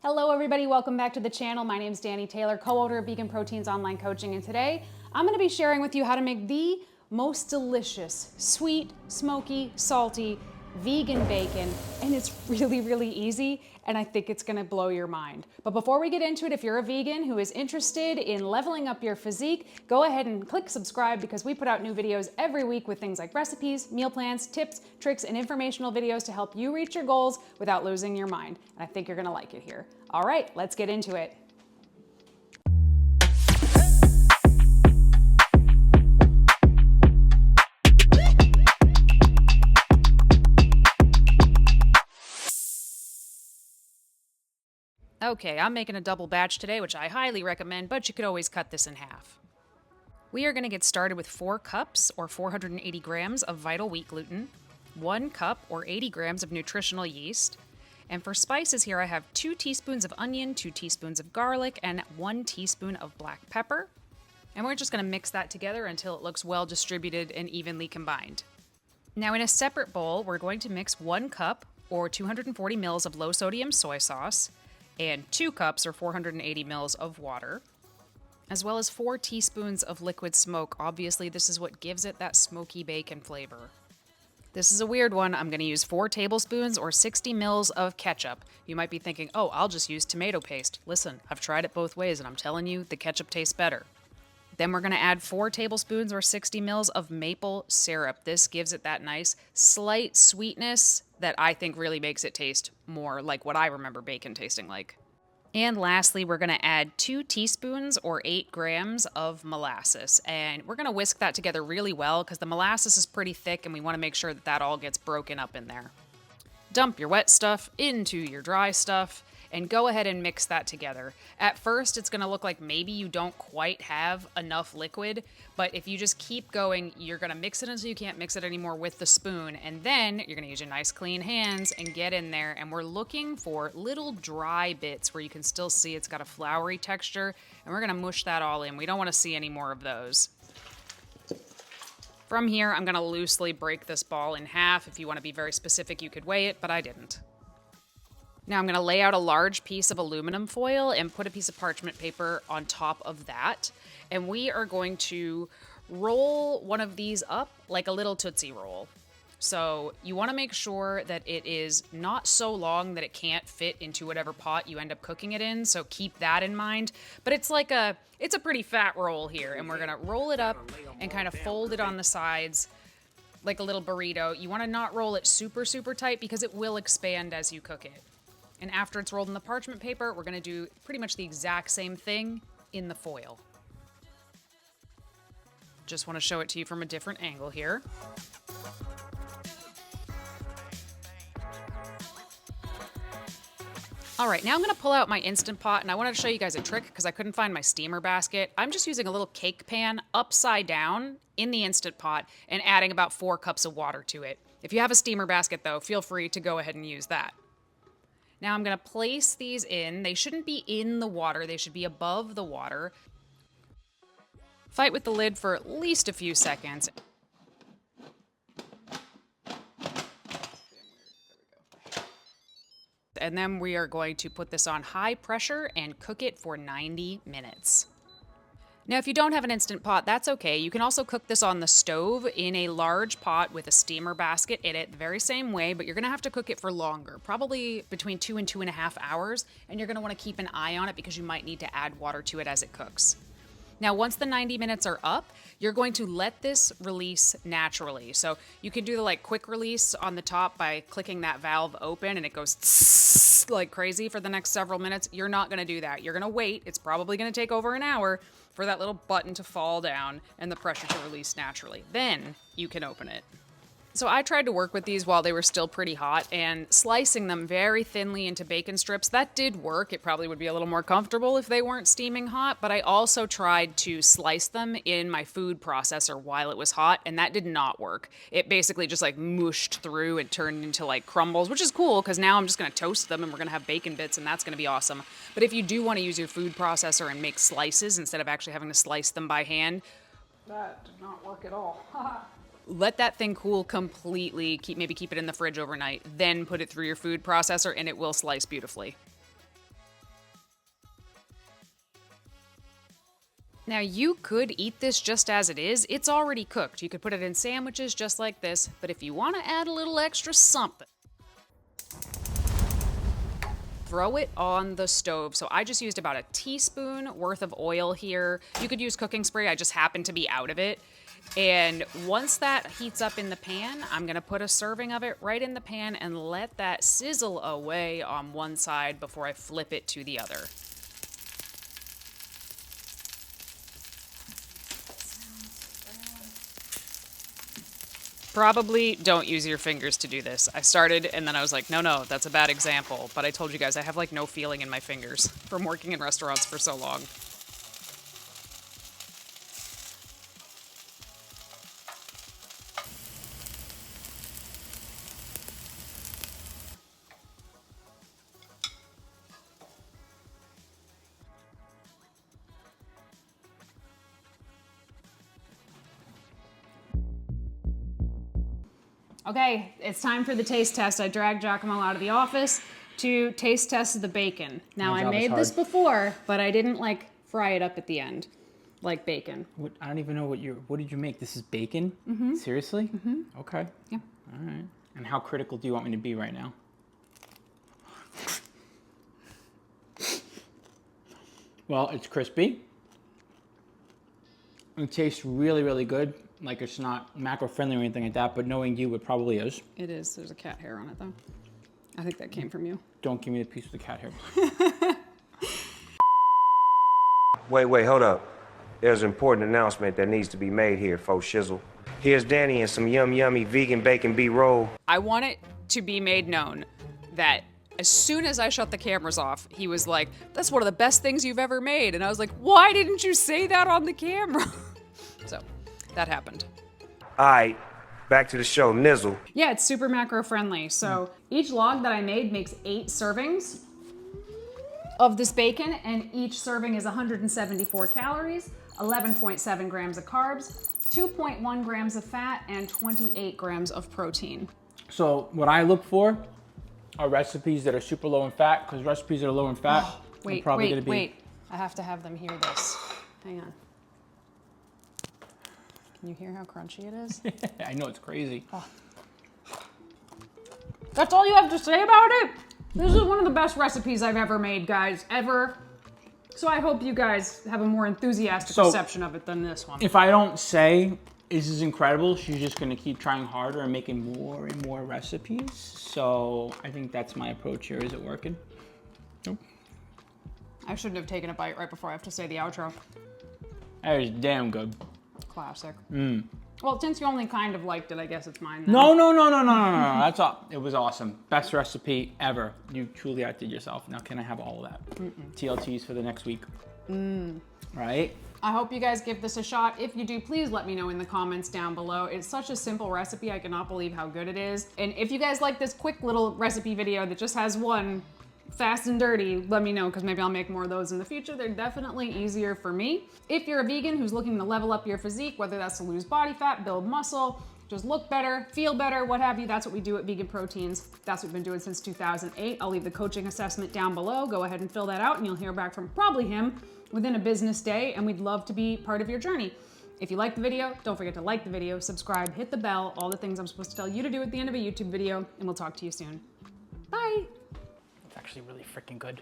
Hello everybody, welcome back to the channel. My name is Danny Taylor, co-owner of VeganProteins Online Coaching, and today I'm going to be sharing with you how to make the most delicious, sweet, smoky, salty, vegan bacon, and it's really easy, and I think it's going to blow your mind. But before we get into it, if you're a vegan who is interested in leveling up your physique, go ahead and click subscribe because we put out new videos every week with things like recipes, meal plans, tips, tricks, and informational videos to help you reach your goals without losing your mind. And I think you're going to like it here. All right, let's get into it. Okay, I'm making a double batch today, which I highly recommend, but you could always cut this in half. We are going to get started with 4 cups or 480 grams of vital wheat gluten, 1 cup or 80 grams of nutritional yeast, and for spices here I have 2 teaspoons of onion, 2 teaspoons of garlic, and 1 teaspoon of black pepper. And we're just going to mix that together until it looks well distributed and evenly combined. Now in a separate bowl, we're going to mix 1 cup or 240 mils of low sodium soy sauce, and 2 cups or 480 mils of water, as well as 4 teaspoons of liquid smoke. Obviously, this is what gives it that smoky bacon flavor. This is a weird one. I'm going to use 4 tablespoons or 60 mils of ketchup. You might be thinking, oh, I'll just use tomato paste. Listen, I've tried it both ways, and I'm telling you, the ketchup tastes better. Then we're going to add 4 tablespoons or 60 mils of maple syrup. This gives it that nice, slight sweetness that I think really makes it taste more like what I remember bacon tasting like. And lastly, we're going to add 2 teaspoons or 8 grams of molasses. And we're going to whisk that together really well because the molasses is pretty thick and we want to make sure that that all gets broken up in there. Dump your wet stuff into your dry stuff and go ahead and mix that together. At first, it's going to look like maybe you don't quite have enough liquid, but if you just keep going, you're going to mix it until you can't mix it anymore with the spoon, and then you're going to use your nice clean hands and get in there, and we're looking for little dry bits where you can still see it's got a floury texture, and we're going to mush that all in. We don't want to see any more of those. From here, I'm going to loosely break this ball in half. If you want to be very specific, you could weigh it, but I didn't. Now I'm going to lay out a large piece of aluminum foil and put a piece of parchment paper on top of that. And we are going to roll one of these up like a little Tootsie Roll. So you want to make sure that it is not so long that it can't fit into whatever pot you end up cooking it in. So keep that in mind. But it's a pretty fat roll here. And we're going to roll it up and kind of fold it on the sides like a little burrito. You want to not roll it super tight because it will expand as you cook it. And after it's rolled in the parchment paper, we're going to do pretty much the exact same thing in the foil. Just want to show it to you from a different angle here. All right, now I'm going to pull out my Instant Pot, and I wanted to show you guys a trick because I couldn't find my steamer basket. I'm just using a little cake pan upside down in the Instant Pot and adding about 4 cups of water to it. If you have a steamer basket, though, feel free to go ahead and use that. Now I'm going to place these in. They shouldn't be in the water. They should be above the water. Fight with the lid for at least a few seconds. And then we are going to put this on high pressure and cook it for 90 minutes. Now, if you don't have an Instant Pot, that's okay. You can also cook this on the stove in a large pot with a steamer basket in it the very same way, but you're going to have to cook it for longer, probably between 2 and 2.5 hours, and you're going to want to keep an eye on it because you might need to add water to it as it cooks. Now, once the 90 minutes are up, you're going to let this release naturally. So you can do the quick release on the top by clicking that valve open and it goes tss like crazy for the next several minutes. You're not going to do that. You're going to wait. It's probably going to take over an hour for that little button to fall down and the pressure to release naturally. Then you can open it. So I tried to work with these while they were still pretty hot, and slicing them very thinly into bacon strips, that did work. It probably would be a little more comfortable if they weren't steaming hot, but I also tried to slice them in my food processor while it was hot, and that did not work. It basically just mushed through and turned into crumbles, which is cool because now I'm just going to toast them and we're going to have bacon bits, and that's going to be awesome. But if you do want to use your food processor and make slices instead of actually having to slice them by hand, that did not work at all. Let that thing cool completely, maybe keep it in the fridge overnight, then put it through your food processor and it will slice beautifully. Now you could eat this just as it is. It's already cooked. You could put it in sandwiches just like this, but if you want to add a little extra something, throw it on the stove. So I just used about a teaspoon worth of oil here. You could use cooking spray, I just happen to be out of it. And once that heats up in the pan, I'm gonna put a serving of it right in the pan and let that sizzle away on one side before I flip it to the other. Probably don't use your fingers to do this. I started and then I was like, no, that's a bad example. But I told you guys I have like no feeling in my fingers from working in restaurants for so long. Okay, it's time for the taste test. I dragged 𝐬𝐽𝐫 out of the office to taste test the bacon. Now I made this before, but I didn't like fry it up at the end, like bacon. What, I don't even know what did you make? This is bacon? Mm-hmm. Seriously? Mm-hmm. Okay. Yeah. All right. And how critical do you want me to be right now? Well, it's crispy. It tastes really, really good. Like it's not macro friendly or anything like that, but knowing you, it probably is. It is. There's a cat hair on it though. I think that came from you. Don't give me the piece with the cat hair. Wait, hold up. There's an important announcement that needs to be made here, folks. Shizzle. Here's Danny and some yummy vegan bacon B-roll. I want it to be made known that as soon as I shut the cameras off, he was like, that's one of the best things you've ever made. And I was like, why didn't you say that on the camera? So that happened. All right, back to the show. Nizzle. Yeah, it's super macro friendly. So each log that I made makes 8 servings of this bacon, and each serving is 174 calories, 11.7 grams of carbs, 2.1 grams of fat, and 28 grams of protein. So what I look for are recipes that are super low in fat, because recipes that are low in fat Wait, I have to have them hear this. Hang on. Can you hear how crunchy it is? I know, it's crazy. Oh. That's all you have to say about it? This is one of the best recipes I've ever made, guys, ever. So I hope you guys have a more enthusiastic perception of it than this one. If I don't say this is incredible, she's just gonna keep trying harder and making more and more recipes. So I think that's my approach here. Is it working? Nope. I shouldn't have taken a bite right before I have to say the outro. That is damn good. Classic. Well, since you only kind of liked it, I guess it's mine then. No. That's all. It was awesome. Best recipe ever. You truly outdid yourself. Now can I have all of that? TLTs for the next week. Right? I hope you guys give this a shot. If you do, please let me know in the comments down below. It's such a simple recipe. I cannot believe how good it is. And if you guys like this quick little recipe video that just has one fast and dirty, let me know, because maybe I'll make more of those in the future. They're definitely easier for me. If you're a vegan who's looking to level up your physique, whether that's to lose body fat, build muscle, just look better, feel better, what have you, that's what we do at VeganProteins. That's what we've been doing since 2008. I'll leave the coaching assessment down below. Go ahead and fill that out and you'll hear back from probably him within a business day, and we'd love to be part of your journey. If you like the video, don't forget to like the video, subscribe, hit the bell, all the things I'm supposed to tell you to do at the end of a YouTube video, and we'll talk to you soon. Bye. It's actually really freaking good.